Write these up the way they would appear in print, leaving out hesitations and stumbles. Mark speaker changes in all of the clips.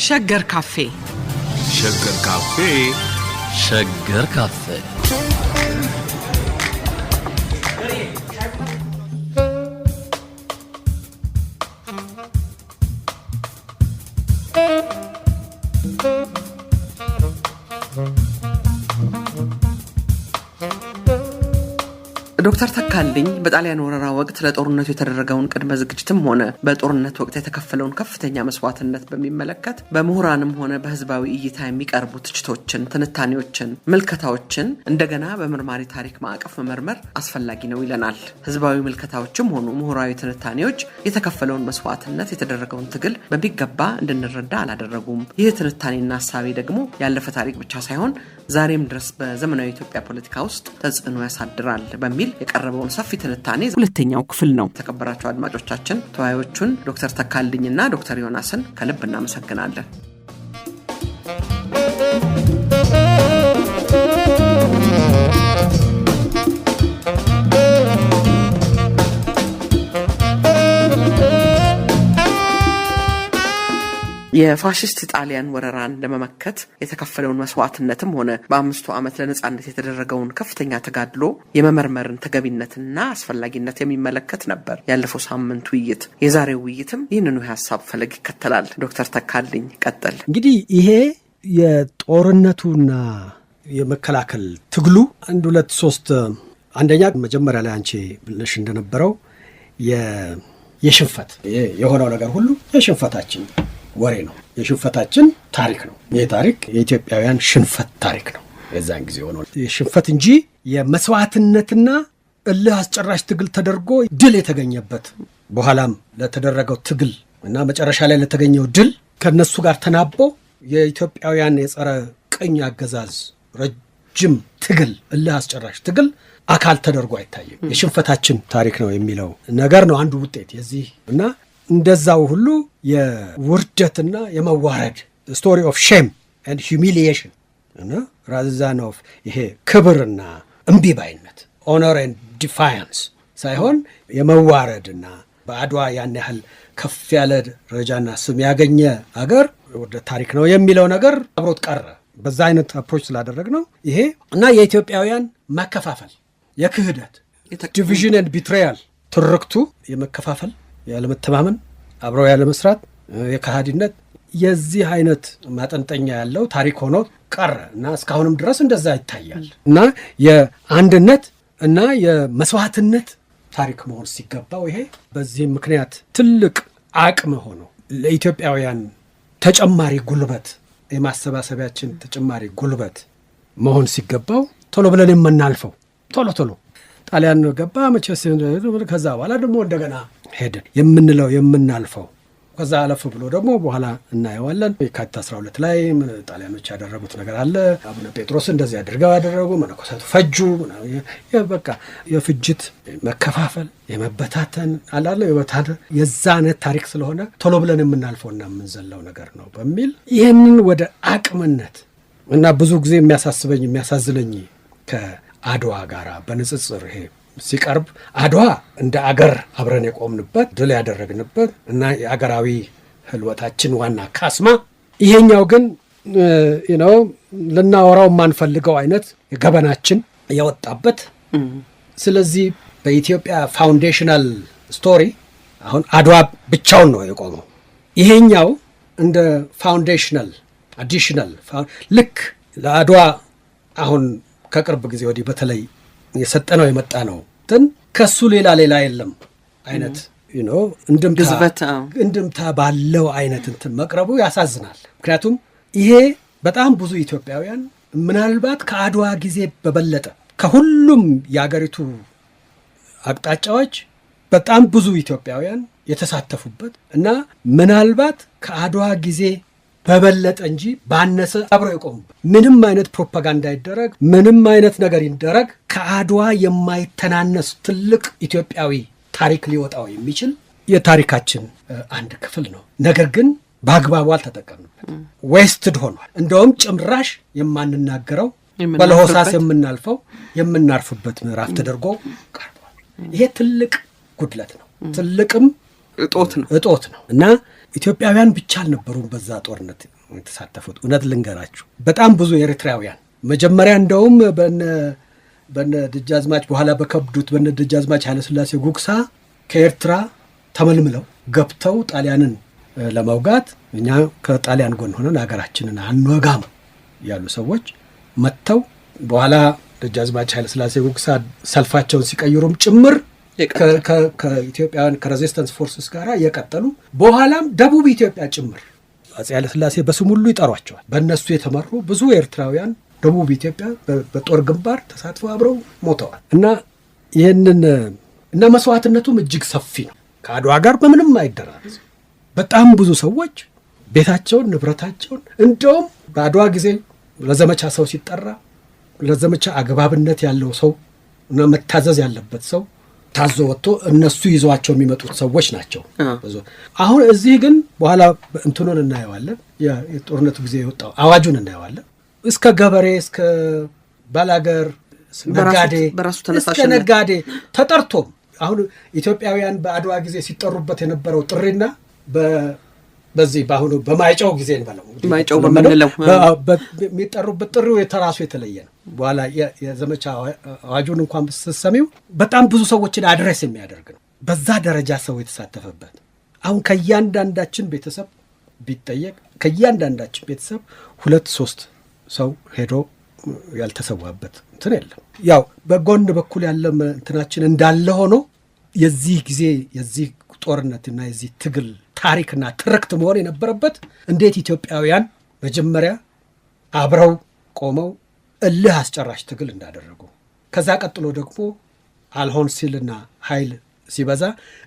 Speaker 1: ሸገር ካፌ
Speaker 2: ሸገር ካፌ
Speaker 3: ሸገር ካፌ
Speaker 1: ዶክተር ተካልኝ በጣሊያን ወረራ ወቅት ለጦርነቱ የተደረገውን ቅድመ ዝግጅትም ሆነ በጦርነት ወቅት የተከፈለውን ከፍተኛ መስዋዕትነት በሚመለከት በመሆራንም ሆነ በህዝባዊ እይታ የሚቀርቡ ትችቶችን፣ ትንታኔዎችን፣ ምልከታዎችን እንደገና በመርማሪ ታሪክ ማዕቀፍ መመርመር አስፈላጊ ነው ይለናል። ህዝባዊ ምልከታዎችም ሆኑ ምሁራዊ ትንታኔዎች የተከፈለውን መስዋዕትነት፣ የተደረገውን ትግል በሚገባ እንድንረዳ አላደረጉም። ይህ ትንታኔና ሐሳቤ ደግሞ ያለፈ ታሪክ ብቻ ሳይሆን ዛሬም ድረስ በዘመናዊ ኢትዮጵያ ፖለቲካ ውስጥ ተጽዕኖ ያሳድራል በሚል የቀረበውን ሰፊ ትንታኔ ሁለተኛው ክፍል ነው። ተከበራችሁ አድማጮቻችን ተወያዮቹን ዶክተር ተካልኝና ዶክተር ዮናስን ከልብ እናመሰግናለን። የፋሺስት ጣሊያን ወረራን ለመመከት የተከፈለውን መስዋዕትነትም ሆነ በ5 ዓመት ለነጻነት የተደረገውን ከፍተኛ ተጋድሎ የመመርመርን ተገቢነትና አስፈላጊነት የሚመለከት ነበር ያለፈው ሳምንት ውይይት። የዛሬው ውይይትም ይህንኑ ሐሳብ ፈለግ ይከተላል። ዶክተር ተካልኝ ቀጥል።
Speaker 4: እንግዲህ ይሄ የጦርነቱና የመከላከል ትግሉ 1 2 3 አንደኛ መጀመሪያ ላይ አንቺ ብለሽ እንደነበረው የሽንፈት የሆነው ነገር ሁሉ የሽንፈታችን ወሬ ነው። የሽንፈታችን ታሪክ ነው። ይህ ታሪክ የኢትዮጵያውያን ሽንፈት ታሪክ ነው። የዛን ጊዜ ሆኖ የሽንፈት እንጂ የመስዋዕትነትና እልህ አስጨራሽ ትግል ተደርጎ ድል የተገኘበት በኋላም ለተደረገው ትግል እና መጨረሻ ላይ ለተገኘው ድል ከነሱ ጋር ተናቦ የኢትዮጵያውያን የጸረ ቅኝ አገዛዝ ረጅም ትግል እልህ አስጨራሽ ትግል አካል ተደርጎ አይታይም። የሽንፈታችን ታሪክ ነው የሚለው ነገር ነው አንዱ ውጤት የዚህ እና እንደዛው ሁሉ የውርደትና የመዋረድ ስቶሪ ኦፍ ሼም ኤንድ ሂዩሚሊዬሽን እና ራዛን ኦፍ ይሄ ክብርና እምቢባይነት ኦነር ኤንድ ዲፋያንስ ሳይሆን የመዋረድና በአድዋ ያን ያህል ከፍ ያለ ደረጃና ስም ያገኘ አገር ወደ ታሪክ ነው የሚለው ነገር አብሮት ቀረ። በዛ አይነት አፕሮች ስላደረግ ነው ይሄ እና የኢትዮጵያውያን መከፋፈል፣ የክህደት ዲቪዥን ኤንድ ቢትሬያል ትርክቱ የመከፋፈል፣ ያለመተማመን፣ አብረው ያለ መስራት፣ የካሃዲነት የዚህ አይነት ማጠንጠኛ ያለው ታሪክ ሆኖ ቀረ እና እስካሁንም ድረስ እንደዛ ይታያል እና የአንድነት እና የመስዋዕትነት ታሪክ መሆን ሲገባው ይሄ በዚህ ምክንያት ትልቅ አቅም ሆኖ ለኢትዮጵያውያን ተጨማሪ ጉልበት የማሰባሰቢያችን ተጨማሪ ጉልበት መሆን ሲገባው ቶሎ ብለን የምናልፈው ቶሎ ጣሊያን ገባ መቼስ ከዛ በኋላ ደግሞ እንደገና ሄደን የምንለው የምናልፈው ከዛ አለፍ ብሎ ደግሞ በኋላ እናየዋለን። የካቲት 12 ላይ ጣሊያኖች ያደረጉት ነገር አለ። አቡነ ጴጥሮስ እንደዚህ ያደረጉ መነኮሳቱ ፈጁ። በቃ የፍጅት መከፋፈል የመበታተን አላለ የዛነት ታሪክ ስለሆነ ቶሎ ብለን የምናልፈውና የምንዘለው ነገር ነው በሚል ይህንን ወደ አቅምነት እና ብዙ ጊዜ የሚያሳስበኝ የሚያሳዝነኝ ከአድዋ ጋራ በንጽጽር ይሄ ሲቀርብ አድዋ እንደ አገር አብረን የቆምንበት ድል ያደረግንበት እና የአገራዊ ህልወታችን ዋና ካስማ፣ ይሄኛው ግን ልናወራው የማንፈልገው አይነት ገበናችን የወጣበት። ስለዚህ በኢትዮጵያ ፋውንዴሽናል ስቶሪ አሁን አድዋ ብቻውን ነው የቆመው። ይሄኛው እንደ ፋውንዴሽናል አዲሽናል ልክ ለአድዋ አሁን ከቅርብ ጊዜ ወዲህ በተለይ የሰጠነው የመጣ ነው ከሱ ሌላ የለም አይነት እንድምታ ባለው አይነት መቅረቡ ያሳዝናል። ምክንያቱም ይሄ በጣም ብዙ ኢትዮጵያውያን ምናልባት ከአድዋ ጊዜ በበለጠ ከሁሉም የአገሪቱ አቅጣጫዎች በጣም ብዙ ኢትዮጵያውያን የተሳተፉበት እና ምናልባት ከአድዋ ጊዜ በበለጠ እንጂ ባነሰ አብረው የቆሙበት ምንም አይነት ፕሮፓጋንዳ ይደረግ ምንም አይነት ነገር ይደረግ ከአድዋ የማይተናነስ ትልቅ ኢትዮጵያዊ ታሪክ ሊወጣው የሚችል የታሪካችን አንድ ክፍል ነው። ነገር ግን በአግባቡ አልተጠቀምንበት፣ ዌስትድ ሆኗል። እንደውም ጭምራሽ የማንናገረው በለሆሳስ የምናልፈው የምናርፍበት ምዕራፍ ተደርጎ ቀርቧል። ይሄ ትልቅ ጉድለት ነው። ትልቅም እጦት ነው እና ኢትዮጵያውያን ብቻ አልነበሩም በዛ ጦርነት የተሳተፉት። እውነት ልንገራችሁ በጣም ብዙ ኤርትራውያን መጀመሪያ እንደውም በነ ደጃዝማች በኋላ በከብዱት በነ ደጃዝማች ኃይለሥላሴ ጉግሳ ከኤርትራ ተመልምለው ገብተው ጣሊያንን ለመውጋት እኛ ከጣሊያን ጎን ሆነን ሀገራችንን አንወጋም ያሉ ሰዎች መጥተው በኋላ ደጃዝማች ኃይለሥላሴ ጉግሳ ሰልፋቸውን ሲቀይሩም ጭምር ከኢትዮጵያውያን ከሬዚስተንስ ፎርስስ ጋር የቀጠሉ በኋላም ደቡብ ኢትዮጵያ ጭምር አፄ ኃይለሥላሴ በስም ሁሉ ይጠሯቸዋል። በእነሱ የተመሩ ብዙ ኤርትራውያን ደቡብ ኢትዮጵያ በጦር ግንባር ተሳትፈው አብረው ሞተዋል እና ይህንን እና መስዋዕትነቱም እጅግ ሰፊ ነው። ከአድዋ ጋር በምንም አይደራረስ። በጣም ብዙ ሰዎች ቤታቸውን ንብረታቸውን እንደውም በአድዋ ጊዜ ለዘመቻ ሰው ሲጠራ ለዘመቻ አግባብነት ያለው ሰው እና መታዘዝ ያለበት ሰው ታዞ ወጥቶ እነሱ ይዘዋቸው የሚመጡት ሰዎች ናቸው። አሁን እዚህ ግን በኋላ እንትኑን እናየዋለን። የጦርነቱ ጊዜ የወጣው አዋጁን እናየዋለን። እስከ ገበሬ እስከ ባላገር ነጋዴ እስከ ነጋዴ ተጠርቶም አሁን ኢትዮጵያውያን በአድዋ ጊዜ ሲጠሩበት የነበረው ጥሪና በዚህ በአሁኑ በማይጨው ጊዜ እንበለው
Speaker 1: ማይጨው በመነለው
Speaker 4: የሚጠሩበት ጥሪው የተራሱ የተለየ ነው። በኋላ የዘመቻ አዋጁን እንኳን ስትሰሚው በጣም ብዙ ሰዎችን አድሬስ የሚያደርግ ነው። በዛ ደረጃ ሰው የተሳተፈበት አሁን ከእያንዳንዳችን ቤተሰብ ቢጠየቅ ከእያንዳንዳችን ቤተሰብ 2-3 ሰው ሄዶ ያልተሰዋበት እንትን የለም። ያው በጎን በኩል ያለ እንትናችን እንዳለ ሆኖ የዚህ ጊዜ የዚህ ጦርነትና የዚህ ትግል ታሪክና ትርክት መሆን የነበረበት እንዴት ኢትዮጵያውያን መጀመሪያ አብረው ቆመው እልህ አስጨራሽ ትግል እንዳደረጉ ከዛ ቀጥሎ ደግሞ አልሆን ሲልና ኃይል ሲበዛ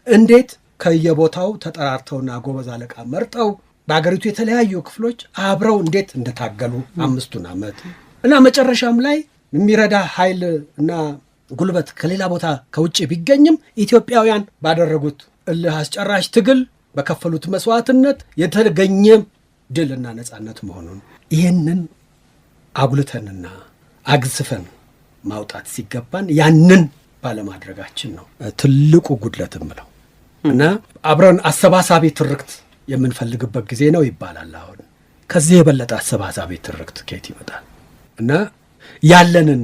Speaker 4: እንዴት ከየቦታው ተጠራርተውና ጎበዝ አለቃ መርጠው በአገሪቱ የተለያዩ ክፍሎች አብረው እንዴት እንደታገሉ 5 ዓመት እና መጨረሻም ላይ የሚረዳ ኃይል እና ጉልበት ከሌላ ቦታ ከውጭ ቢገኝም ኢትዮጵያውያን ባደረጉት እልህ አስጨራሽ ትግል በከፈሉት መስዋዕትነት የተገኘ ድልና ነጻነት መሆኑን ይህንን አጉልተንና አግዝፈን ማውጣት ሲገባን ያንን ባለማድረጋችን ነው ትልቁ ጉድለት እምለው እና አብረን አሰባሳቢ ትርክት የምንፈልግበት ጊዜ ነው ይባላል። አሁን ከዚህ የበለጠ አሰባሳቢ ትርክት ከየት ይመጣል? እና ያለንን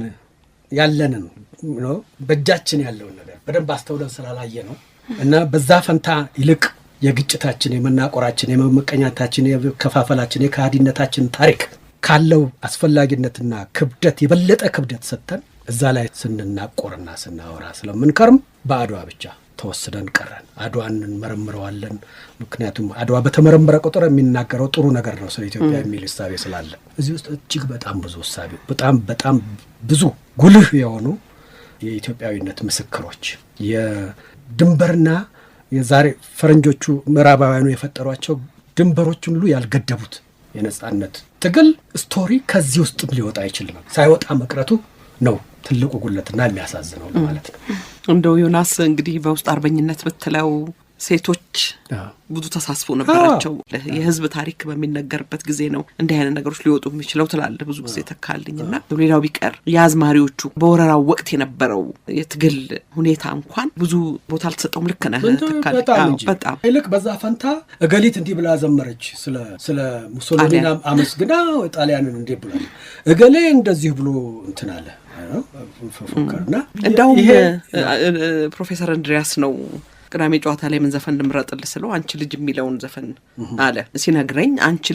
Speaker 4: ነው በእጃችን ያለውን ነገር በደንብ አስተውለን ስላላየ ነው እና በዛ ፈንታ ይልቅ የግጭታችን፣ የመናቆራችን፣ የመመቀኛታችን፣ የከፋፈላችን፣ የካሃዲነታችን ታሪክ ካለው አስፈላጊነትና ክብደት የበለጠ ክብደት ሰጥተን እዛ ላይ ስንናቆርና ስናወራ ስለምንከርም በአድዋ ብቻ ተወስደን ቀረን። አድዋን እንመረምረዋለን። ምክንያቱም አድዋ በተመረመረ ቁጥር የሚናገረው ጥሩ ነገር ነው ስለ ኢትዮጵያ የሚል እሳቤ ስላለ እዚህ ውስጥ እጅግ በጣም ብዙ እሳቤ በጣም ብዙ ጉልህ የሆኑ የኢትዮጵያዊነት ምስክሮች የድንበርና የዛሬ ፈረንጆቹ ምዕራባውያኑ የፈጠሯቸው ድንበሮች ሁሉ ያልገደቡት የነጻነት ትግል ስቶሪ ከዚህ ውስጥ ሊወጣ አይችልም። ሳይወጣ መቅረቱ ነው ትልቁ ጉለትና የሚያሳዝነው ማለት ነው።
Speaker 1: እንደው ዮናስ እንግዲህ በውስጥ አርበኝነት ብትለው ሴቶች ብዙ ተሳስፎ ነበራቸው። የህዝብ ታሪክ በሚነገርበት ጊዜ ነው እንዲህ አይነት ነገሮች ሊወጡ የሚችለው ትላለህ ብዙ ጊዜ ተካልኝና ሌላው ቢቀር የአዝማሪዎቹ በወረራው ወቅት የነበረው የትግል ሁኔታ እንኳን ብዙ ቦታ አልተሰጠውም። ልክ ነህ በጣም
Speaker 4: ይልቅ በዛ ፈንታ እገሊት እንዲህ ብላ ዘመረች ስለ ሙሶሊኒ አመስግና ጣሊያንን እንዲህ ብላ እገሌ እንደዚህ ብሎ እንትን አለ ፉከርና
Speaker 1: እንደውም ፕሮፌሰር እንድሪያስ ነው ቅዳሜ ጨዋታ ላይ ምን ዘፈን ልምረጥልህ ስለው አንቺ ልጅ የሚለውን ዘፈን አለ ሲነግረኝ አንቺ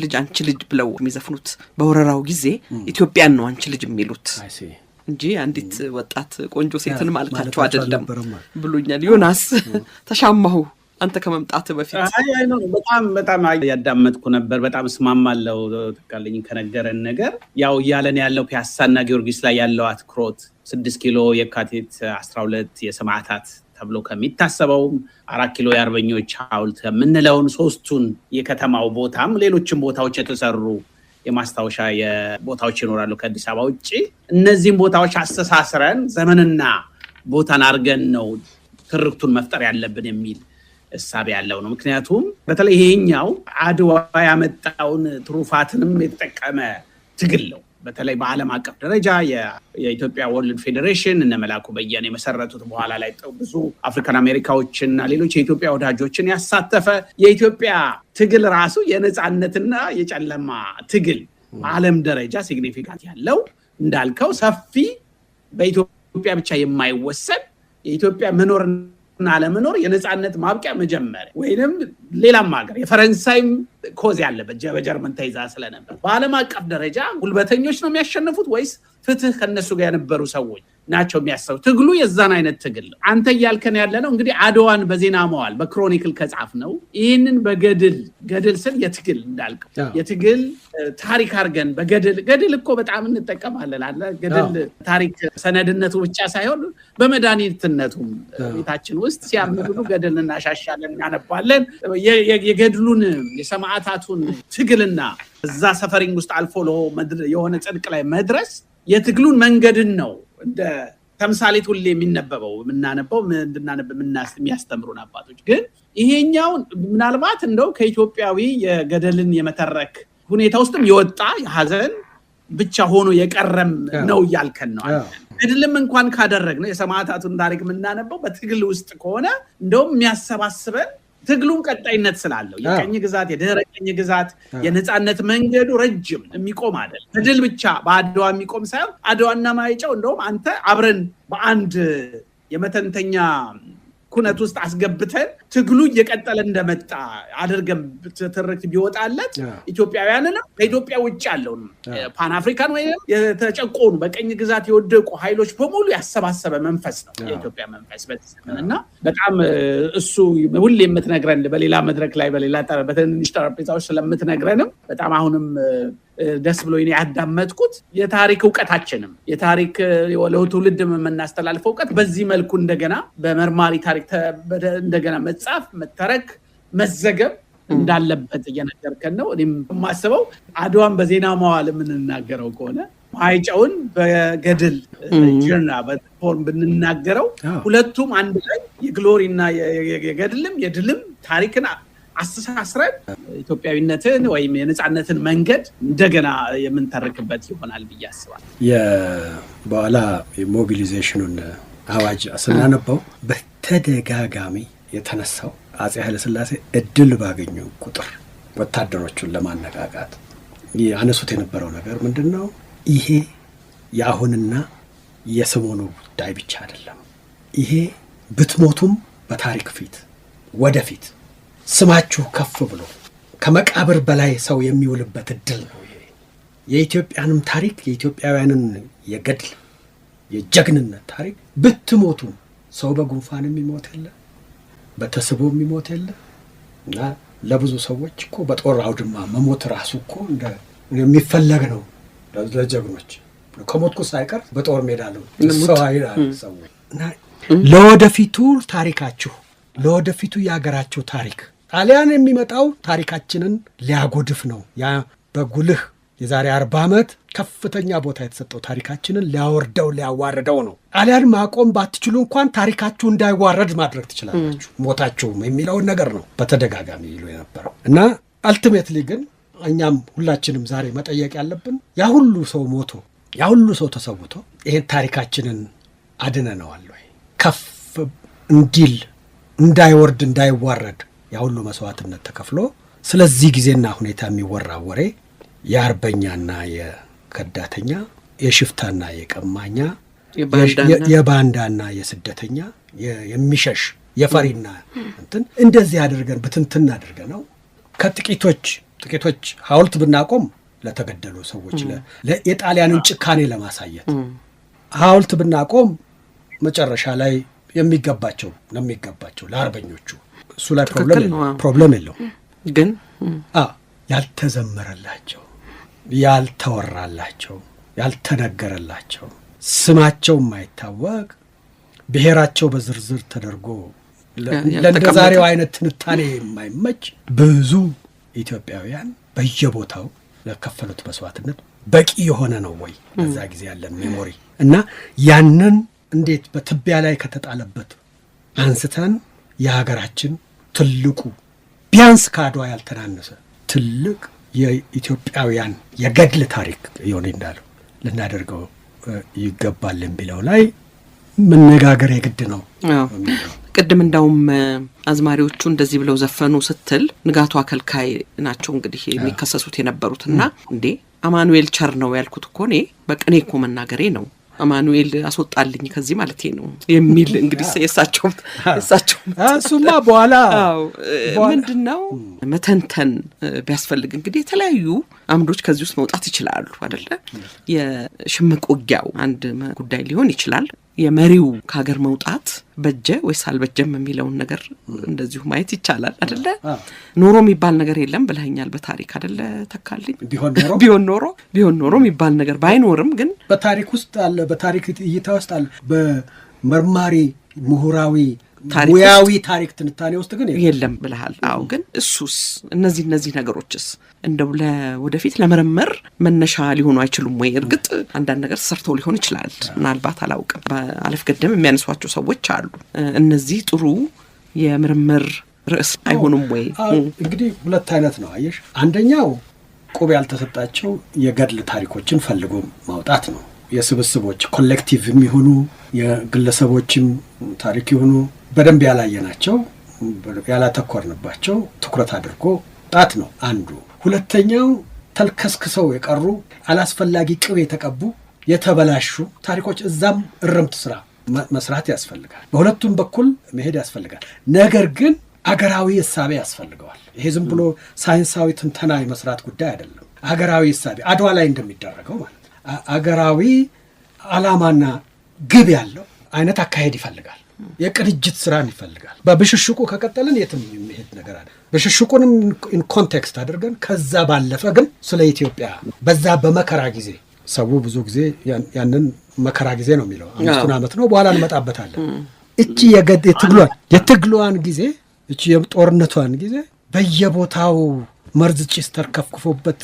Speaker 1: ልጅ ብለው የሚዘፍኑት በወረራው ጊዜ ኢትዮጵያን ነው አንቺ ልጅ የሚሉት እንጂ አንዲት ወጣት ቆንጆ ሴትን ማለታቸው አይደለም ብሎኛል። ዮናስ ተሻማሁ አንተ ከመምጣት በፊት
Speaker 5: በጣም ያዳመጥኩ ነበር። በጣም እስማማለሁ ተካልኝ ከነገረን ነገር ያው ያለን ያለው ፒያሳና ጊዮርጊስ ላይ ያለው አትኩሮት 6 ኪሎ የካቲት 12 የሰማዕታት ተብሎ ከሚታሰበው 4 ኪሎ የአርበኞች ሐውልት የምንለውን 3ቱን የከተማው ቦታም ሌሎችም ቦታዎች የተሰሩ የማስታወሻ የቦታዎች ይኖራሉ ከአዲስ አበባ ውጪ። እነዚህም ቦታዎች አስተሳስረን ዘመንና ቦታን አድርገን ነው ትርክቱን መፍጠር ያለብን የሚል እሳቤ ያለው ነው። ምክንያቱም በተለይ ይሄኛው አድዋ ያመጣውን ትሩፋትንም የተጠቀመ ትግል ነው። በተለይ በዓለም አቀፍ ደረጃ የኢትዮጵያ ወርልድ ፌዴሬሽን እነ መላኩ በየነ የመሰረቱት በኋላ ላይ ብዙ አፍሪካን አሜሪካዎችና ሌሎች የኢትዮጵያ ወዳጆችን ያሳተፈ የኢትዮጵያ ትግል ራሱ የነፃነትና የጨለማ ትግል በዓለም ደረጃ ሲግኒፊካንት ያለው እንዳልከው ሰፊ በኢትዮጵያ ብቻ የማይወሰን የኢትዮጵያ መኖርና አለመኖር የነፃነት ማብቂያ መጀመሪያ ወይንም ሌላም ሀገር የፈረንሳይም ኮዝ ያለበት በጀርመን ተይዛ ስለነበር በዓለም አቀፍ ደረጃ ጉልበተኞች ነው የሚያሸንፉት ወይስ ፍትህ ከነሱ ጋር የነበሩ ሰዎች ናቸው የሚያሰው? ትግሉ የዛን አይነት ትግል አንተ እያልከን ያለ ነው። እንግዲህ አድዋን በዜና መዋል በክሮኒክል ከጻፍ ነው ይህንን ገድል ስል የትግል እንዳልከው የትግል ታሪክ አድርገን ገድል እኮ በጣም እንጠቀማለን አለ ገድል ታሪክ ሰነድነቱ ብቻ ሳይሆን በመድኃኒትነቱም ቤታችን ውስጥ ሲያምሩ ገድል እናሻሻለን እናነባለን። የገድሉን የሰማዕታቱን ትግልና እዛ ሰፈሪንግ ውስጥ አልፎ የሆነ ጽድቅ ላይ መድረስ የትግሉን መንገድን ነው እንደ ተምሳሌት ሁሌ የሚነበበው የምናነበው የሚያስተምሩን አባቶች። ግን ይሄኛውን ምናልባት እንደው ከኢትዮጵያዊ የገደልን የመተረክ ሁኔታ ውስጥም የወጣ የሀዘን ብቻ ሆኖ የቀረም ነው እያልከን ነው። ገድልም እንኳን ካደረግነው የሰማዕታቱን ታሪክ የምናነበው በትግል ውስጥ ከሆነ እንደውም የሚያሰባስበን ትግሉን ቀጣይነት ስላለው የቀኝ ግዛት የድህረ ቀኝ ግዛት የነፃነት መንገዱ ረጅም የሚቆም አይደለም። በድል ብቻ በአድዋ የሚቆም ሳይሆን አድዋና ማይጨው እንደውም አንተ አብረን በአንድ የመተንተኛ ኩነት ውስጥ አስገብተን ትግሉ እየቀጠለ እንደመጣ አድርገን ትርክት ቢወጣለት ኢትዮጵያውያንና ከኢትዮጵያ ውጭ ያለውን ፓን አፍሪካን ወይም የተጨቆኑ በቀኝ ግዛት የወደቁ ኃይሎች በሙሉ ያሰባሰበ መንፈስ ነው የኢትዮጵያ መንፈስ በተሰመነና በጣም እሱ ሁሌ የምትነግረን በሌላ መድረክ ላይ በትንሽ ጠረጴዛዎች ስለምትነግረንም በጣም አሁንም ደስ ብሎ ያዳመጥኩት የታሪክ እውቀታችንም የታሪክ ለትውልድ የምናስተላልፈው እውቀት በዚህ መልኩ እንደገና በመርማሪ ታሪክ እንደገና መጻፍ መተረክ መዘገብ እንዳለበት እየነገርከን ነው። እኔም የማስበው አድዋን በዜና መዋል የምንናገረው ከሆነ ማይጨውን በገድል ጀርና በፎርም ብንናገረው ሁለቱም አንድ ላይ የግሎሪና የገድልም የድልም ታሪክን አስተሳስረን ኢትዮጵያዊነትን ወይም የነፃነትን መንገድ እንደገና የምንተርክበት ይሆናል ብዬ አስባለሁ።
Speaker 4: በኋላ የሞቢሊዜሽኑን አዋጅ ስናነበው በተደጋጋሚ የተነሳው አፄ ኃይለሥላሴ እድል ባገኙ ቁጥር ወታደሮቹን ለማነቃቃት ያነሱት የነበረው ነገር ምንድን ነው? ይሄ የአሁንና የሰሞኑ ጉዳይ ብቻ አይደለም። ይሄ ብትሞቱም በታሪክ ፊት ወደፊት ስማችሁ ከፍ ብሎ ከመቃብር በላይ ሰው የሚውልበት እድል ነው። የኢትዮጵያንም ታሪክ የኢትዮጵያውያንን የገድል የጀግንነት ታሪክ ብትሞቱም ሰው በጉንፋን የሚሞት የለ፣ በተስቦ የሚሞት የለ እና ለብዙ ሰዎች እኮ በጦር አውድማ መሞት ራሱ እኮ የሚፈለግ ነው። ለጀግኖች ከሞትኩ ሳይቀር በጦር ሜዳ ነው ሰው አይላል ሰው እና ለወደፊቱ ታሪካችሁ ለወደፊቱ የሀገራችሁ ታሪክ ጣሊያን የሚመጣው ታሪካችንን ሊያጎድፍ ነው። ያ በጉልህ የዛሬ 40 ዓመት ከፍተኛ ቦታ የተሰጠው ታሪካችንን ሊያወርደው ሊያዋርደው ነው። ጣሊያን ማቆም ባትችሉ እንኳን ታሪካችሁ እንዳይዋረድ ማድረግ ትችላላችሁ ሞታችሁም የሚለውን ነገር ነው በተደጋጋሚ ይሉ የነበረው እና አልቲሜትሊ ግን እኛም ሁላችንም ዛሬ መጠየቅ ያለብን ያ ሁሉ ሰው ሞቶ ያ ሁሉ ሰው ተሰውቶ ይሄን ታሪካችንን አድነነዋል ወይ? ከፍ እንዲል እንዳይወርድ እንዳይዋረድ ያ ሁሉ መስዋዕትነት ተከፍሎ ስለዚህ ጊዜና ሁኔታ የሚወራ ወሬ የአርበኛና የከዳተኛ የሽፍታና የቀማኛ የባንዳና የስደተኛ የሚሸሽ የፈሪና እንትን እንደዚህ አድርገን በትንትን አድርገን ነው ከጥቂቶች ሐውልት ብናቆም ለተገደሉ ሰዎች የጣሊያንን ጭካኔ ለማሳየት ሐውልት ብናቆም መጨረሻ ላይ የሚገባቸው ለአርበኞቹ እሱ ላይ ፕሮብለም የለው። ግን ያልተዘመረላቸው ያልተወራላቸው ያልተነገረላቸው ስማቸው የማይታወቅ ብሔራቸው በዝርዝር ተደርጎ ለዛሬው አይነት ትንታኔ የማይመች ብዙ ኢትዮጵያውያን በየቦታው ለከፈሉት መስዋዕትነት በቂ የሆነ ነው ወይ? በዛ ጊዜ ያለን ሜሞሪ እና ያንን እንዴት በትቢያ ላይ ከተጣለበት አንስተን የሀገራችን ትልቁ ቢያንስ ከአድዋ ያልተናነሰ ትልቅ የኢትዮጵያውያን የገድል ታሪክ ይሆን እንዳለው ልናደርገው ይገባል የሚለው ላይ መነጋገር የግድ ነው።
Speaker 1: ቅድም እንዳውም አዝማሪዎቹ እንደዚህ ብለው ዘፈኑ ስትል ንጋቱ አከልካይ ናቸው እንግዲህ የሚከሰሱት የነበሩትና እንዴ አማኑኤል ቸር ነው ያልኩት እኮ እኔ በቅኔ እኮ መናገሬ ነው አማኑኤል አስወጣልኝ ከዚህ ማለት ነው የሚል እንግዲህ የሳቸው
Speaker 4: እሱማ በኋላ
Speaker 1: ምንድነው መተንተን ቢያስፈልግ እንግዲህ የተለያዩ አምዶች ከዚህ ውስጥ መውጣት ይችላሉ አይደለ? የሽምቅ ውጊያው አንድ ጉዳይ ሊሆን ይችላል። የመሪው ከሀገር መውጣት በጀ ወይስ አልበጀም የሚለውን ነገር እንደዚሁ ማየት ይቻላል አይደለ? ኖሮ የሚባል ነገር የለም ብለኛል በታሪክ አይደለ ተካልኝ? ቢሆን ኖሮ የሚባል ነገር ባይኖርም ግን
Speaker 4: በታሪክ ውስጥ አለ፣ በታሪክ እይታ ውስጥ አለ፣ በመርማሪ ምሁራዊ ሙያዊ ታሪክ ትንታኔ ውስጥ ግን
Speaker 1: የለም ብለሃል። አዎ፣ ግን እሱስ እነዚህ ነገሮችስ እንደው ለወደፊት ለመረመር መነሻ ሊሆኑ አይችሉም ወይ? እርግጥ አንዳንድ ነገር ተሰርተው ሊሆን ይችላል፣ ምናልባት አላውቅም። በአለፍ ገደም የሚያነሷቸው ሰዎች አሉ። እነዚህ ጥሩ የምርምር ርዕስ አይሆኑም ወይ?
Speaker 4: እንግዲህ ሁለት አይነት ነው አየሽ። አንደኛው ቁብ ያልተሰጣቸው የገድል ታሪኮችን ፈልጎ ማውጣት ነው። የስብስቦች ኮሌክቲቭ የሚሆኑ የግለሰቦችም ታሪክ ይሆኑ በደንብ ያላየናቸው ያላተኮርንባቸው ትኩረት አድርጎ ጣት ነው አንዱ። ሁለተኛው ተልከስክሰው የቀሩ አላስፈላጊ ቅቤ የተቀቡ የተበላሹ ታሪኮች እዛም እረምት ስራ መስራት ያስፈልጋል። በሁለቱም በኩል መሄድ ያስፈልጋል። ነገር ግን አገራዊ እሳቤ ያስፈልገዋል። ይሄ ዝም ብሎ ሳይንሳዊ ትንተና የመስራት ጉዳይ አይደለም። አገራዊ እሳቤ አድዋ ላይ እንደሚደረገው ማለት አገራዊ ዓላማና ግብ ያለው አይነት አካሄድ ይፈልጋል። የቅንጅት ስራን ይፈልጋል። በብሽሽቁ ከቀጠልን የትም የሚሄድ ነገር አለ። ብሽሽቁንም ኢን ኮንቴክስት አድርገን ከዛ ባለፈ ግን ስለ ኢትዮጵያ በዛ በመከራ ጊዜ ሰው ብዙ ጊዜ ያንን መከራ ጊዜ ነው የሚለው 5 ዓመት ነው፣ በኋላ እንመጣበታለን። እቺ የትግሏን ጊዜ እቺ የጦርነቷን ጊዜ በየቦታው መርዝ ጭስ ተርከፍክፎበት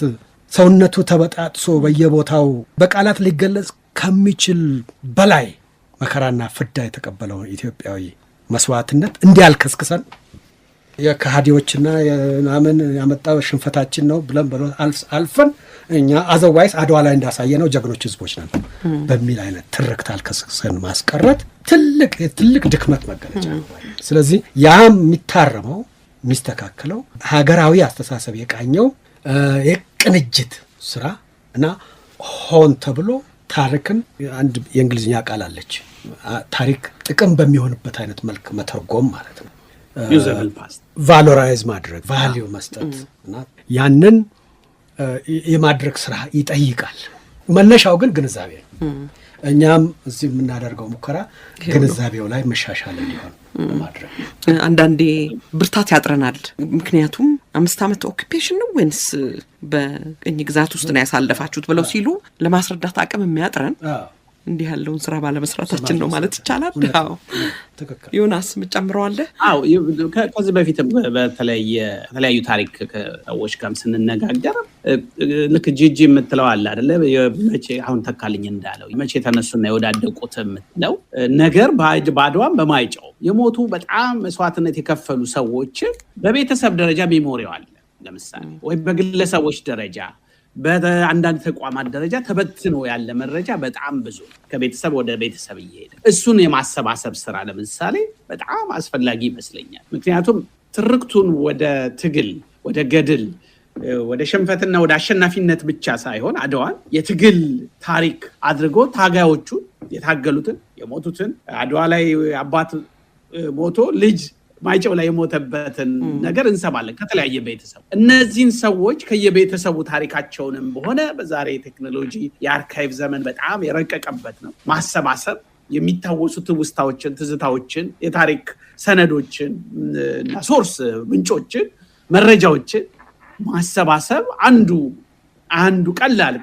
Speaker 4: ሰውነቱ ተበጣጥሶ በየቦታው በቃላት ሊገለጽ ከሚችል በላይ መከራና ፍዳ የተቀበለው ኢትዮጵያዊ መስዋዕትነት እንዲያልከስክሰን የከሃዲዎችና የናምን ያመጣው ሽንፈታችን ነው ብለን አልፈን እኛ አዘዋይስ አድዋ ላይ እንዳሳየ ነው ጀግኖች ህዝቦች ነን በሚል አይነት ትርክት አልከስክሰን ማስቀረት ትልቅ ድክመት መገለጫ ነው። ስለዚህ ያም የሚታረመው የሚስተካከለው ሀገራዊ አስተሳሰብ የቃኘው የቅንጅት ስራ እና ሆን ተብሎ ታሪክን አንድ የእንግሊዝኛ ቃል አለች፣ ታሪክ ጥቅም በሚሆንበት አይነት መልክ መተርጎም ማለት ነው። ቫሎራይዝ ማድረግ ቫሊዩ መስጠት እና ያንን የማድረግ ስራ ይጠይቃል። መነሻው ግን ግንዛቤ ነው። እኛም እዚህ የምናደርገው ሙከራ ግንዛቤው ላይ መሻሻል እንዲሆን ማድረግ።
Speaker 1: አንዳንዴ ብርታት ያጥረናል። ምክንያቱም 5 ዓመት ኦኩፔሽን ነው ወይንስ በቅኝ ግዛት ውስጥ ነው ያሳለፋችሁት ብለው ሲሉ ለማስረዳት አቅም የሚያጥረን እንዲህ ያለውን ስራ ባለመስራታችን ነው ማለት ይቻላል። አዎ ዮናስ ምጨምረዋለህ?
Speaker 5: አዎ ከዚህ በፊትም በተለያዩ ታሪክ ሰዎች ጋር ስንነጋገር ልክ ጂጂ የምትለው አለ አይደለ? መቼ አሁን ተካልኝ እንዳለው መቼ ተነሱና የወዳደቁት የምትለው ነገር በአድዋም በማይጨው የሞቱ በጣም መስዋዕትነት የከፈሉ ሰዎች በቤተሰብ ደረጃ ሜሞሪው አለ ለምሳሌ፣ ወይ በግለሰቦች ደረጃ በአንዳንድ ተቋማት ደረጃ ተበትኖ ያለ መረጃ በጣም ብዙ ከቤተሰብ ወደ ቤተሰብ እየሄደ እሱን የማሰባሰብ ስራ ለምሳሌ በጣም አስፈላጊ ይመስለኛል። ምክንያቱም ትርክቱን ወደ ትግል፣ ወደ ገድል፣ ወደ ሽንፈትና ወደ አሸናፊነት ብቻ ሳይሆን አድዋን የትግል ታሪክ አድርጎ ታጋዮቹ የታገሉትን የሞቱትን አድዋ ላይ አባት ሞቶ ልጅ ማይጨው ላይ የሞተበትን ነገር እንሰማለን ከተለያየ ቤተሰብ። እነዚህን ሰዎች ከየቤተሰቡ ታሪካቸውንም በሆነ በዛሬ ቴክኖሎጂ የአርካይቭ ዘመን በጣም የረቀቀበት ነው ማሰባሰብ የሚታወሱት ውስታዎችን፣ ትዝታዎችን፣ የታሪክ ሰነዶችን እና ሶርስ ምንጮችን፣ መረጃዎችን ማሰባሰብ አንዱ ቀላል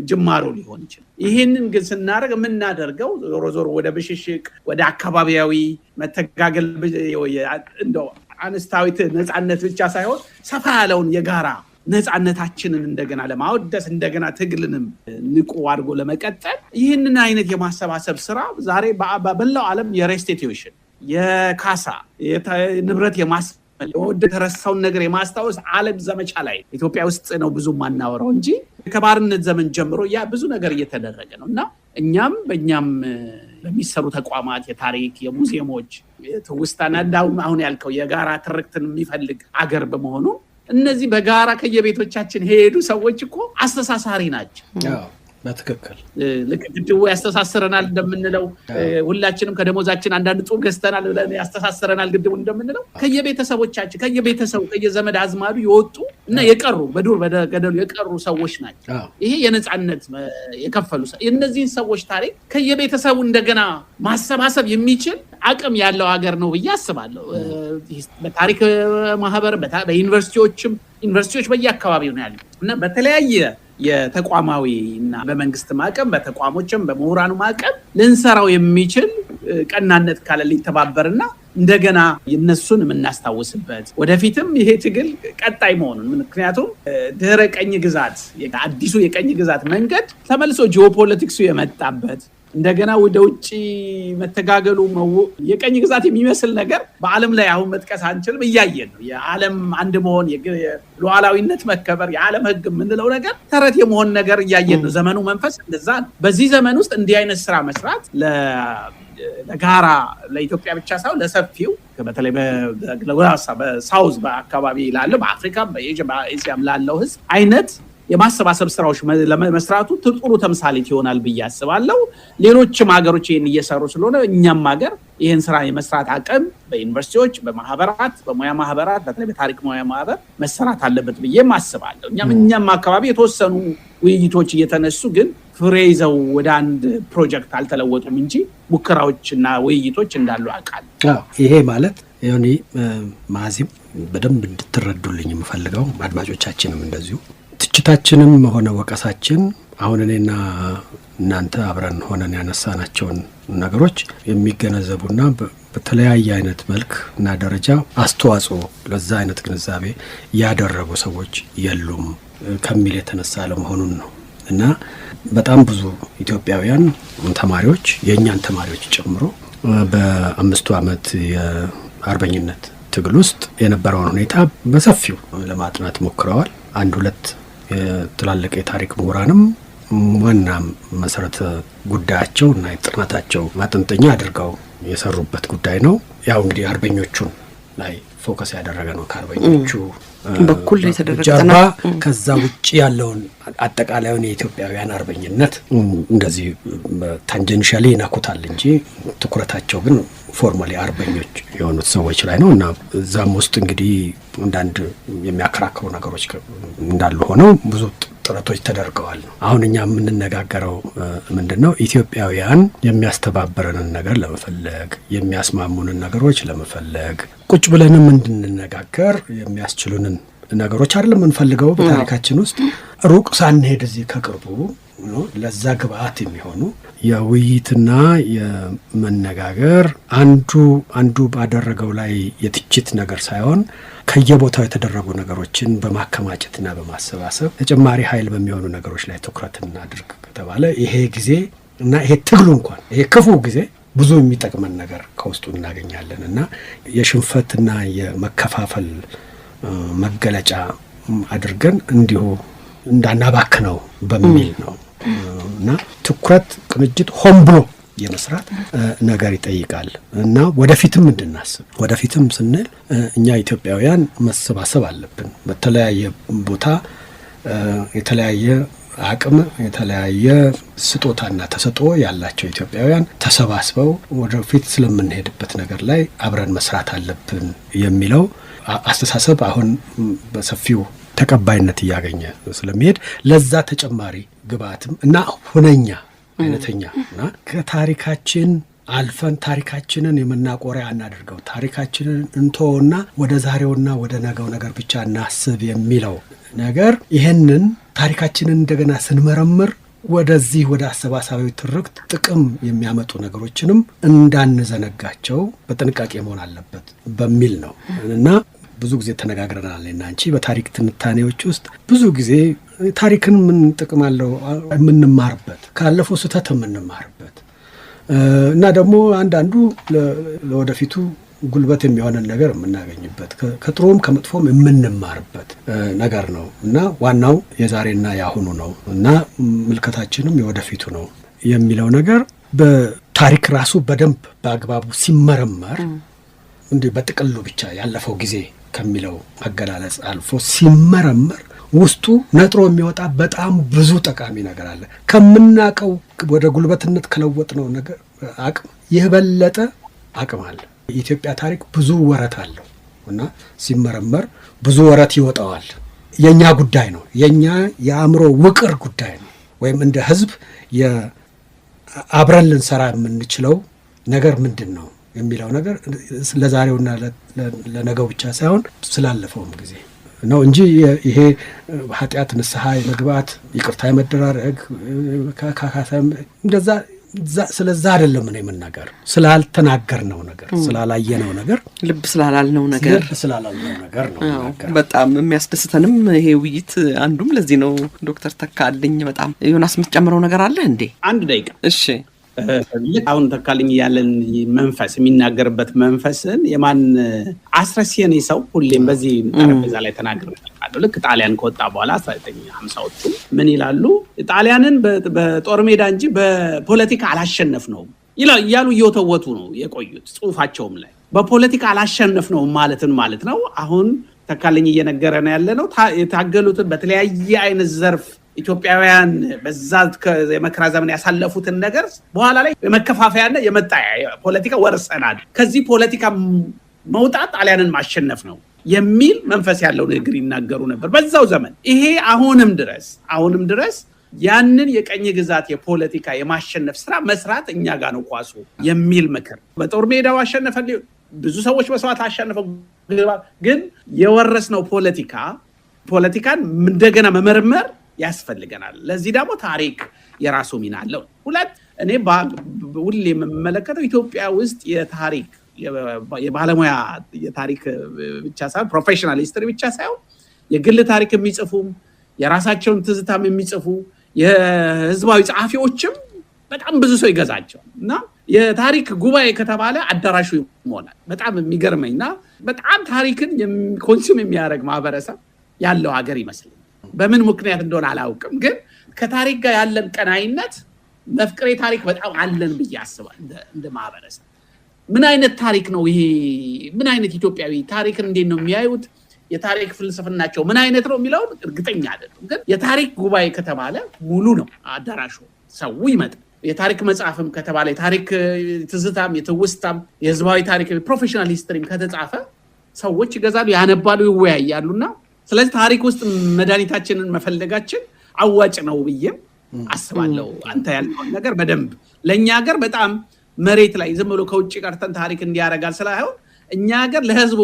Speaker 5: ጅማሮ ሊሆን ይችላል። ይህንን ግን ስናደርግ የምናደርገው ዞሮ ወደ ብሽሽቅ፣ ወደ አካባቢያዊ መተጋገል እንደው አንስታዊት ነፃነት ብቻ ሳይሆን ሰፋ ያለውን የጋራ ነፃነታችንን እንደገና ለማወደስ እንደገና ትግልንም ንቁ አድርጎ ለመቀጠል ይህንን አይነት የማሰባሰብ ስራ ዛሬ በመላው ዓለም የሬስቲቲዩሽን የካሳ ንብረት የተረሳውን ነገር የማስታወስ ዓለም ዘመቻ ላይ ኢትዮጵያ ውስጥ ነው ብዙ ማናወራው እንጂ ከባርነት ዘመን ጀምሮ ያ ብዙ ነገር እየተደረገ ነው እና እኛም በእኛም በሚሰሩ ተቋማት የታሪክ የሙዚየሞች ትውስታና እንዳውም አሁን ያልከው የጋራ ትርክትን የሚፈልግ አገር በመሆኑ እነዚህ በጋራ ከየቤቶቻችን ሄዱ ሰዎች እኮ አስተሳሳሪ ናቸው።
Speaker 4: በትክክል
Speaker 5: ልክ ግድቡ ያስተሳስረናል እንደምንለው ሁላችንም ከደሞዛችን አንዳንድ ጡብ ገዝተናል ብለን ያስተሳስረናል ግድቡ እንደምንለው ከየቤተሰቦቻችን ከየቤተሰቡ ከየዘመድ አዝማዱ የወጡ እና የቀሩ በዱር በገደሉ የቀሩ ሰዎች ናቸው። ይሄ የነጻነት የከፈሉ የእነዚህን ሰዎች ታሪክ ከየቤተሰቡ እንደገና ማሰባሰብ የሚችል አቅም ያለው ሀገር ነው ብዬ አስባለሁ። በታሪክ ማህበር ዩኒቨርሲቲዎች በየአካባቢው ነው ያሉት እና በተለያየ የተቋማዊ እና በመንግስት ማዕቀብ በተቋሞችም በምሁራኑ ማዕቀብ ልንሰራው የሚችል ቀናነት ካለ ሊተባበርና እንደገና እነሱን የምናስታውስበት ወደፊትም ይሄ ትግል ቀጣይ መሆኑን ምክንያቱም ድህረ ቀኝ ግዛት አዲሱ የቀኝ ግዛት መንገድ ተመልሶ ጂኦፖለቲክሱ የመጣበት እንደገና ወደ ውጪ መተጋገሉ የቀኝ ግዛት የሚመስል ነገር በዓለም ላይ አሁን መጥቀስ አንችልም እያየን ነው። የዓለም አንድ መሆን የሉዓላዊነት መከበር የዓለም ሕግ የምንለው ነገር ተረት የመሆን ነገር እያየን ነው። ዘመኑ መንፈስ እንደዛ ነው። በዚህ ዘመን ውስጥ እንዲህ አይነት ስራ መስራት ለጋራ ለኢትዮጵያ ብቻ ሳይሆን ለሰፊው በተለይ በሳውዝ በአካባቢ ላለው በአፍሪካም በኤዥያም ላለው ሕዝብ አይነት የማሰባሰብ ስራዎች ለመስራቱ ጥሩ ተምሳሌት ይሆናል ብዬ አስባለሁ። ሌሎችም ሀገሮች ይህን እየሰሩ ስለሆነ እኛም ሀገር ይህን ስራ የመስራት አቅም በዩኒቨርሲቲዎች በማህበራት በሙያ ማህበራት በተለይ በታሪክ ሙያ ማህበር መሰራት አለበት ብዬም አስባለሁ። እኛም አካባቢ የተወሰኑ ውይይቶች እየተነሱ ግን ፍሬ ይዘው ወደ አንድ ፕሮጀክት አልተለወጡም እንጂ ሙከራዎችና ውይይቶች እንዳሉ አውቃለሁ።
Speaker 4: ይሄ ማለት ዮኒ ማዚም በደንብ እንድትረዱልኝ የምፈልገው አድማጮቻችንም እንደዚሁ ትችታችንም ሆነ ወቀሳችን አሁን እኔና እናንተ አብረን ሆነን ያነሳናቸውን ነገሮች የሚገነዘቡና በተለያየ አይነት መልክ እና ደረጃ አስተዋጽኦ ለዛ አይነት ግንዛቤ ያደረጉ ሰዎች የሉም ከሚል የተነሳ ለመሆኑን ነው እና በጣም ብዙ ኢትዮጵያውያን ተማሪዎች የእኛን ተማሪዎች ጨምሮ በ5 ዓመት የአርበኝነት ትግል ውስጥ የነበረውን ሁኔታ በሰፊው ለማጥናት ሞክረዋል። አንድ ሁለት ትላልቅ የታሪክ ምሁራንም ዋና መሰረተ ጉዳያቸው እና የጥናታቸው ማጠንጠኛ አድርገው የሰሩበት ጉዳይ ነው። ያው እንግዲህ አርበኞቹን ላይ ፎከስ ያደረገ ነው። ከአርበኞቹ
Speaker 1: በኩል የተደረገ
Speaker 4: ጀርባ ከዛ ውጪ ያለውን አጠቃላዩን የኢትዮጵያውያን አርበኝነት እንደዚህ ታንጀንሻሊ ይነኩታል እንጂ ትኩረታቸው ግን ፎርማሊ አርበኞች የሆኑት ሰዎች ላይ ነው እና እዛም ውስጥ እንግዲህ አንዳንድ የሚያከራክሩ ነገሮች እንዳሉ ሆነው ብዙ ጥረቶች ተደርገዋል። አሁን እኛ የምንነጋገረው ምንድነው? ኢትዮጵያውያን የሚያስተባበረንን ነገር ለመፈለግ የሚያስማሙንን ነገሮች ለመፈለግ ቁጭ ብለንም እንድንነጋገር የሚያስችሉንን ነገሮች አይደለም የምንፈልገው። በታሪካችን ውስጥ ሩቅ ሳንሄድ እዚህ ከቅርቡ ለዛ ግብአት የሚሆኑ የውይይትና የመነጋገር አንዱ ባደረገው ላይ የትችት ነገር ሳይሆን ከየቦታው የተደረጉ ነገሮችን በማከማቸትና በማሰባሰብ ተጨማሪ ኃይል በሚሆኑ ነገሮች ላይ ትኩረት እናድርግ ከተባለ ይሄ ጊዜ እና ይሄ ትግሉ እንኳን ይሄ ክፉ ጊዜ ብዙ የሚጠቅመን ነገር ከውስጡ እናገኛለን እና የሽንፈትና የመከፋፈል መገለጫ አድርገን እንዲሁ እንዳናባክነው በሚል ነው እና ትኩረት ቅንጅት ሆን ብሎ የመስራት ነገር ይጠይቃል እና ወደፊትም እንድናስብ ወደፊትም ስንል እኛ ኢትዮጵያውያን መሰባሰብ አለብን። በተለያየ ቦታ የተለያየ አቅም የተለያየ ስጦታና ተሰጥኦ ያላቸው ኢትዮጵያውያን ተሰባስበው ወደፊት ስለምንሄድበት ነገር ላይ አብረን መስራት አለብን የሚለው አስተሳሰብ አሁን በሰፊው ተቀባይነት እያገኘ ስለሚሄድ ለዛ ተጨማሪ ግብአትም እና ሁነኛ አይነተኛ እና ከታሪካችን አልፈን ታሪካችንን የመናቆሪያ እናድርገው፣ ታሪካችንን እንተውና ወደ ዛሬውና ወደ ነገው ነገር ብቻ እናስብ የሚለው ነገር ይሄንን ታሪካችንን እንደገና ስንመረምር ወደዚህ ወደ አሰባሳቢ ትርክት ጥቅም የሚያመጡ ነገሮችንም እንዳንዘነጋቸው በጥንቃቄ መሆን አለበት በሚል ነው እና ብዙ ጊዜ ተነጋግረናል እና አንቺ በታሪክ ትንታኔዎች ውስጥ ብዙ ጊዜ ታሪክን ምን ጥቅም አለው የምንማርበት ካለፈው ስህተት የምንማርበት እና ደግሞ አንዳንዱ ለወደፊቱ ጉልበት የሚሆነን ነገር የምናገኝበት ከጥሩም ከመጥፎም የምንማርበት ነገር ነው እና ዋናው የዛሬና ያሁኑ ነው እና ምልከታችንም የወደፊቱ ነው የሚለው ነገር በታሪክ ራሱ በደንብ በአግባቡ ሲመረመር እንዲህ በጥቅሉ ብቻ ያለፈው ጊዜ ከሚለው አገላለጽ አልፎ ሲመረመር ውስጡ ነጥሮ የሚወጣ በጣም ብዙ ጠቃሚ ነገር አለ። ከምናቀው ወደ ጉልበትነት ከለወጥነው ነገር አቅም የበለጠ አቅም አለ። የኢትዮጵያ ታሪክ ብዙ ወረት አለው እና ሲመረመር ብዙ ወረት ይወጣዋል። የኛ ጉዳይ ነው፣ የኛ የአእምሮ ውቅር ጉዳይ ነው። ወይም እንደ ህዝብ አብረን ልንሰራ የምንችለው ነገር ምንድን ነው የሚለው ነገር ለዛሬውና ለነገው ብቻ ሳይሆን ስላለፈውም ጊዜ ነው እንጂ ይሄ ኃጢአት ንስሐ የመግባት ይቅርታ የመደራረግ ካካሳም እንደዛ ስለዛ አይደለም ነው የምናገር። ስላልተናገርነው ነገር፣ ስላላየነው ነገር፣
Speaker 1: ልብ ስላላልነው ነገር ነው። በጣም የሚያስደስተንም ይሄ ውይይት አንዱም ለዚህ ነው። ዶክተር ተካልኝ በጣም ዮናስ የምትጨምረው ነገር አለ እንዴ?
Speaker 5: አንድ ደቂቃ።
Speaker 1: እሺ።
Speaker 5: አሁን ተካልኝ ያለን መንፈስ የሚናገርበት መንፈስን የማን አስረሲየኔ ሰው ሁሌም በዚህ ጠረጴዛ ላይ ተናግረናል። ልክ ጣሊያን ከወጣ በኋላ 1950ዎቹ ምን ይላሉ? ጣሊያንን በጦር ሜዳ እንጂ በፖለቲካ አላሸነፍነውም እያሉ እየወተወቱ ነው የቆዩት። ጽሁፋቸውም ላይ በፖለቲካ አላሸነፍነውም ማለት ነው። አሁን ተካልኝ እየነገረን ያለ ነው የታገሉትን በተለያየ አይነት ዘርፍ ኢትዮጵያውያን በዛ የመከራ ዘመን ያሳለፉትን ነገር በኋላ ላይ የመከፋፈያና የመጣያ ፖለቲካ ወርሰናል፣ ከዚህ ፖለቲካ መውጣት ጣሊያንን ማሸነፍ ነው የሚል መንፈስ ያለው ንግግር ይናገሩ ነበር በዛው ዘመን። ይሄ አሁንም ድረስ ያንን የቀኝ ግዛት የፖለቲካ የማሸነፍ ስራ መስራት እኛ ጋር ነው ኳሱ የሚል ምክር። በጦር ሜዳው አሸነፈ፣ ብዙ ሰዎች መስዋዕት አሸነፈው፣ ግን የወረስነው ፖለቲካን እንደገና መመርመር ያስፈልገናል። ለዚህ ደግሞ ታሪክ የራሱ ሚና አለው። ሁለት እኔ ሁሌ የምመለከተው ኢትዮጵያ ውስጥ የታሪክ የባለሙያ የታሪክ ብቻ ሳይሆን ፕሮፌሽናል ሂስትሪ ብቻ ሳይሆን የግል ታሪክ የሚጽፉም የራሳቸውን ትዝታም የሚጽፉ የህዝባዊ ጸሐፊዎችም በጣም ብዙ ሰው ይገዛቸው እና የታሪክ ጉባኤ ከተባለ አዳራሹ ይሞላል። በጣም የሚገርመኝና በጣም ታሪክን ኮንሱም የሚያደርግ ማህበረሰብ ያለው ሀገር ይመስለኛል። በምን ምክንያት እንደሆነ አላውቅም፣ ግን ከታሪክ ጋር ያለን ቀናይነት መፍቅሬ ታሪክ በጣም አለን ብዬ አስባለሁ። እንደ ማህበረሰብ ምን አይነት ታሪክ ነው ይሄ? ምን አይነት ኢትዮጵያዊ ታሪክን እንዴት ነው የሚያዩት? የታሪክ ፍልስፍናቸው ምን አይነት ነው የሚለውን እርግጠኛ አይደለም። ግን የታሪክ ጉባኤ ከተባለ ሙሉ ነው አዳራሹ፣ ሰው ይመጣል። የታሪክ መጽሐፍም ከተባለ የታሪክ ትዝታም የትውስታም የህዝባዊ ታሪክ ፕሮፌሽናል ሂስትሪም ከተጻፈ ሰዎች ይገዛሉ፣ ያነባሉ፣ ይወያያሉና ስለዚህ ታሪክ ውስጥ መድኃኒታችንን መፈለጋችን አዋጭ ነው ብዬም አስባለሁ። አንተ ያልከውን ነገር በደንብ ለእኛ ሀገር በጣም መሬት ላይ ዝም ብሎ ከውጭ ቀርተን ታሪክ እንዲያደርጋል ስላይሆን እኛ ሀገር ለህዝቡ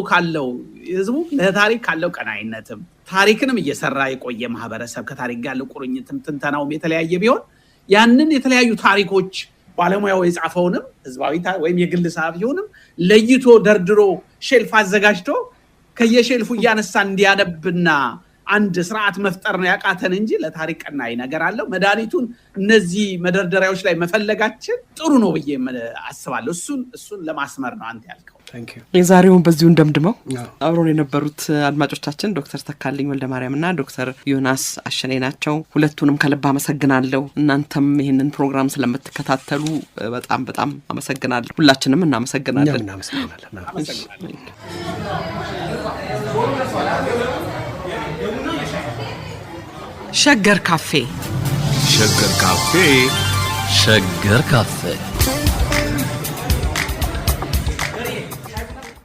Speaker 5: ለታሪክ ካለው ቀናይነትም ታሪክንም እየሰራ የቆየ ማህበረሰብ ከታሪክ ጋር ያለው ቁርኝትም ትንተናውም የተለያየ ቢሆን ያንን የተለያዩ ታሪኮች ባለሙያው የጻፈውንም ህዝባዊ ወይም የግል ጸሐፊውንም ለይቶ ደርድሮ ሼልፍ አዘጋጅቶ ከየሼልፉ እያነሳ እንዲያነብና አንድ ስርዓት መፍጠር ነው ያቃተን እንጂ ለታሪክ ቀናይ ነገር አለው። መድኃኒቱን እነዚህ መደርደሪያዎች ላይ መፈለጋችን ጥሩ ነው ብዬ አስባለሁ። እሱን ለማስመር ነው አንተ ያልከው።
Speaker 1: የዛሬውን በዚሁ እንደምድመው። አብሮን የነበሩት አድማጮቻችን ዶክተር ተካልኝ ወልደማርያም እና ዶክተር ዮናስ አሸኔ ናቸው። ሁለቱንም ከልብ አመሰግናለሁ። እናንተም ይህንን ፕሮግራም ስለምትከታተሉ በጣም በጣም አመሰግናለሁ። ሁላችንም እናመሰግናለን።
Speaker 3: ሸገር ካፌ።
Speaker 2: ሸገር ካፌ።
Speaker 3: ሸገር ካፌ